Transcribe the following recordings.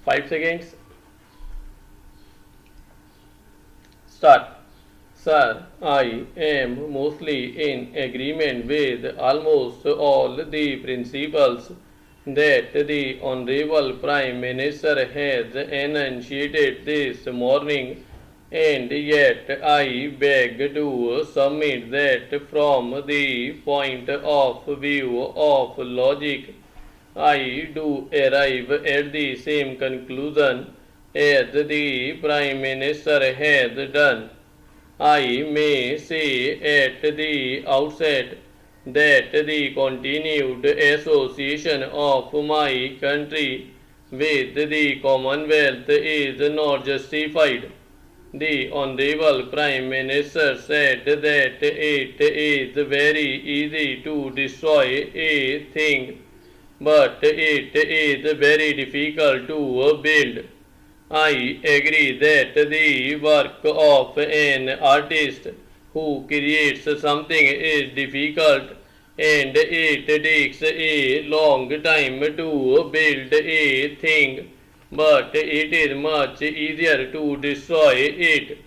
5 seconds. Start. Sir, I am mostly in agreement with almost all the principles that the Honorable Prime Minister has enunciated this morning, and yet I beg to submit that from the point of view of logic, I do arrive at the same conclusion as the Prime Minister has done. I may say at the outset that the continued association of my country with the Commonwealth is not justified. The Honorable Prime Minister said that it is very easy to destroy a thing, but it is very difficult to build. I agree that the work of an artist who creates something is difficult and it takes a long time to build a thing, but it is much easier to destroy it.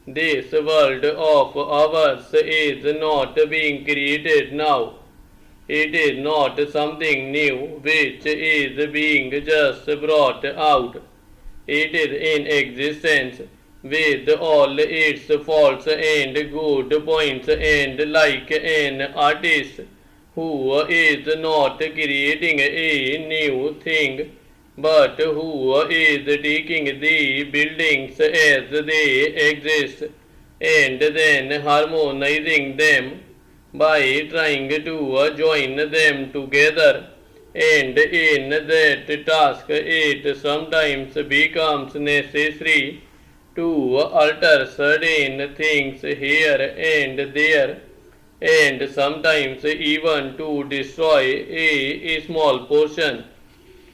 This world of ours is not being created now. It is not something new which is being just brought out. It is in existence with all its faults and good points, and like an artist who is not creating a new thing but who is taking the buildings as they exist and then harmonizing them by trying to join them together, and in that task it sometimes becomes necessary to alter certain things here and there, and sometimes even to destroy a small portion.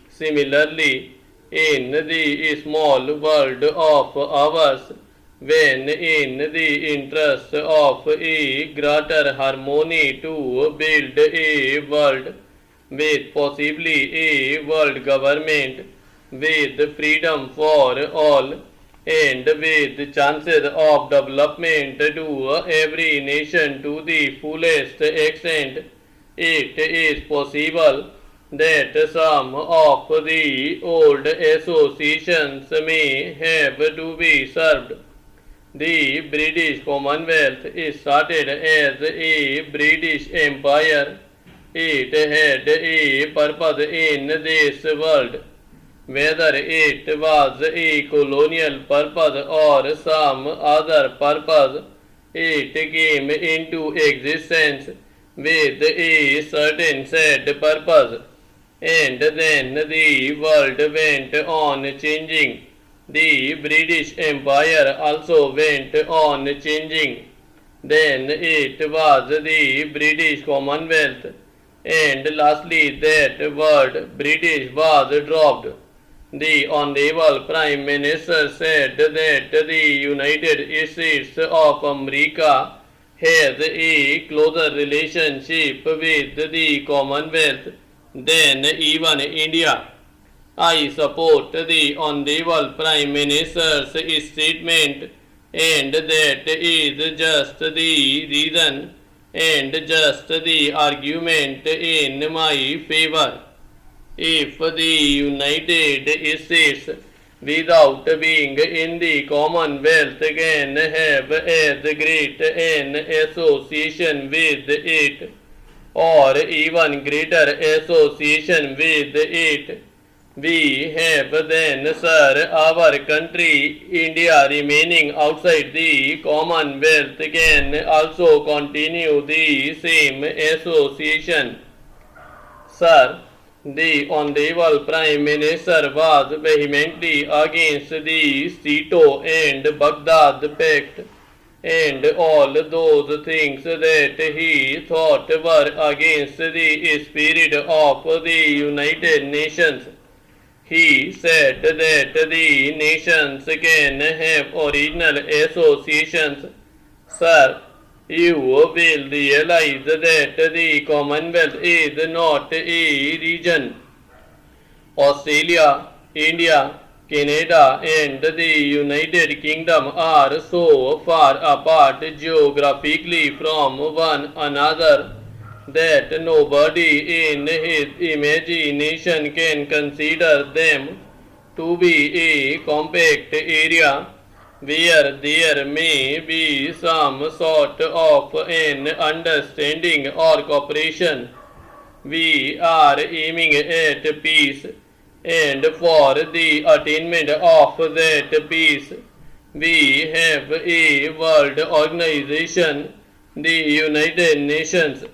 Similarly, in the small world of ours, when in the interest of a greater harmony to build a world with possibly a world government with freedom for all and with chances of development to every nation to the fullest extent, it is possible that some of the old associations may have to be served. The British Commonwealth started as a British Empire. It had a purpose in this world. Whether it was a colonial purpose or some other purpose, it came into existence with a certain set purpose, and then the world went on changing. The British Empire also went on changing. Then it was the British Commonwealth, and lastly that word British was dropped. The Honorable Prime Minister said that the United States of America has a closer relationship with the Commonwealth than even India. I support the Honorable Prime Minister's statement, and that is just the reason and just the argument in my favor. If the United States, without being in the Commonwealth, can have as great an association with it, or even greater association with it, we have then, sir, our country, India, remaining outside the Commonwealth, can also continue the same association. Sir, the Honorable Prime Minister was vehemently against the Sito and Baghdad Pact and all those things that he thought were against the spirit of the United Nations. He said that the nations can have original associations. Sir, you will realize that the Commonwealth is not a region. Australia India, Canada, and the United Kingdom are so far apart geographically from one another that nobody in his imagination can consider them to be a compact area where there may be some sort of an understanding or cooperation. We are aiming at peace, and for the attainment of that peace, we have a world organization, the United Nations.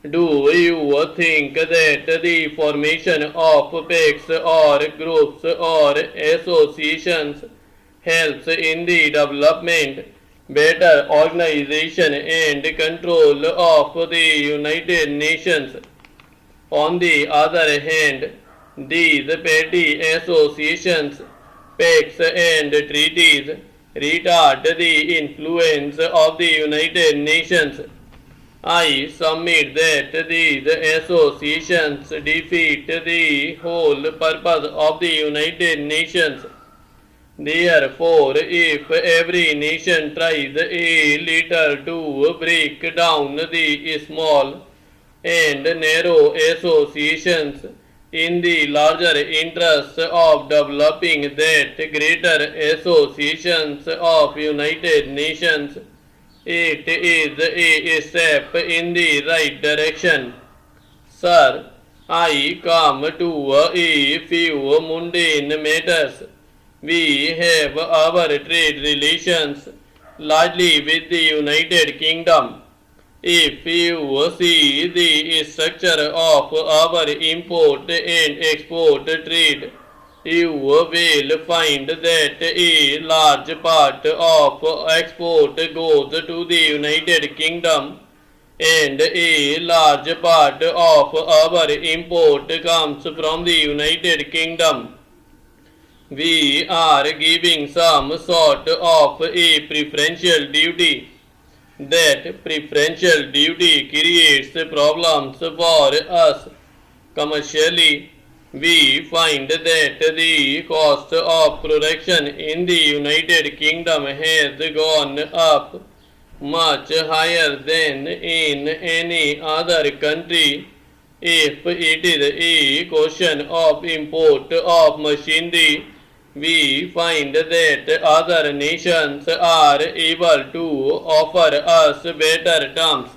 Do you think that the formation of packs or groups or associations helps in the development, better organization and control of the United Nations? On the other hand, these petty associations, pacts and treaties retard the influence of the United Nations. I submit that these associations defeat the whole purpose of the United Nations. Therefore, if every nation tries a little to break down the small and narrow associations in the larger interest of developing that greater associations of United Nations, it is a step in the right direction. Sir, I come to a few mundane matters. We have our trade relations largely with the United Kingdom. If you see the structure of our import and export trade, you will find that a large part of export goes to the United Kingdom and a large part of our import comes from the United Kingdom. We are giving some sort of a preferential duty. That preferential duty creates problems for us commercially. We find that the cost of production in the United Kingdom has gone up much higher than in any other country. If it is a question of import of machinery, we find that other nations are able to offer us better terms.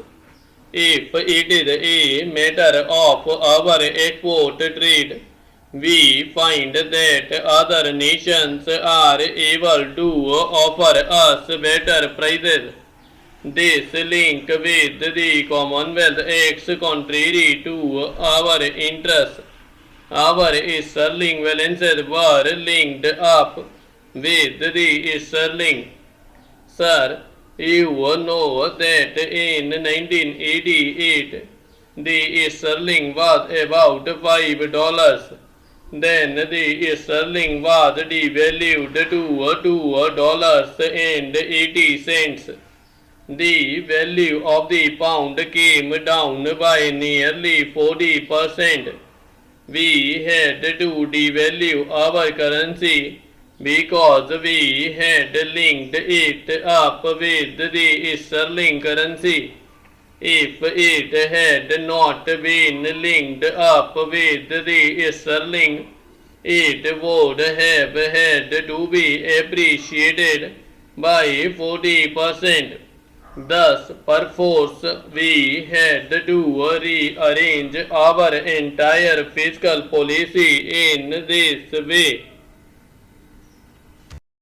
If it is a matter of our export trade, we find that other nations are able to offer us better prices. This link with the Commonwealth acts contrary to our interests. Our sterling balances were linked up with the sterling. Sir, you know that in 1988 the sterling was about $5. Then the sterling was devalued to $2.80. The value of the pound came down by nearly 40%. We had to devalue our currency because we had linked it up with the sterling currency. If it had not been linked up with the sterling, it would have had to be appreciated by 40%. Thus, perforce, we had to rearrange our entire fiscal policy in this way.